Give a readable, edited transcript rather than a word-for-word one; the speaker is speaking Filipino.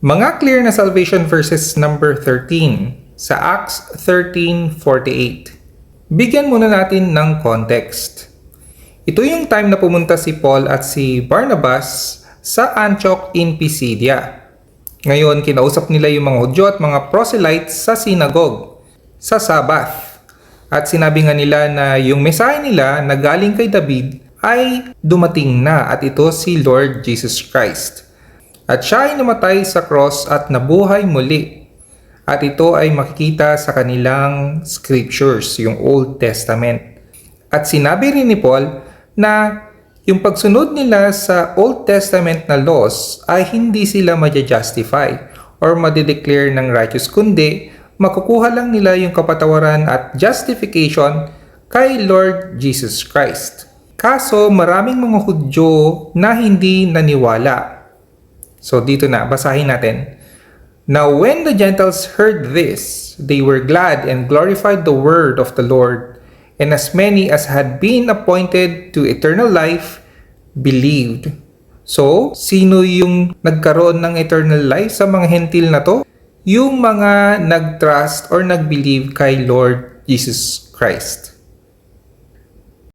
Mga clear na salvation verses number 13 sa Acts 13:48. Bigyan muna natin ng context. Ito yung time na pumunta si Paul at si Barnabas sa Antioch in Pisidia. Ngayon, kinausap nila yung mga Hudyo at mga proselytes sa synagogue, sa Sabbath. At sinabi nga nila na yung Messiah nila na galing kay David ay dumating na at ito si Lord Jesus Christ. At siya ay namatay sa cross at nabuhay muli. At ito ay makikita sa kanilang scriptures, yung Old Testament. At sinabi rin ni Paul na yung pagsunod nila sa Old Testament na laws ay hindi sila ma-justify or ma-declare ng righteous, kundi makukuha lang nila yung kapatawaran at justification kay Lord Jesus Christ. Kaso maraming mga Hudyo na hindi naniwala. So dito na, basahin natin. Now when the Gentiles heard this, they were glad and glorified the word of the Lord, and as many as had been appointed to eternal life believed. So, sino yung nagkaroon ng eternal life sa mga hentil na to? Yung mga nag-trust or nag-believe kay Lord Jesus Christ.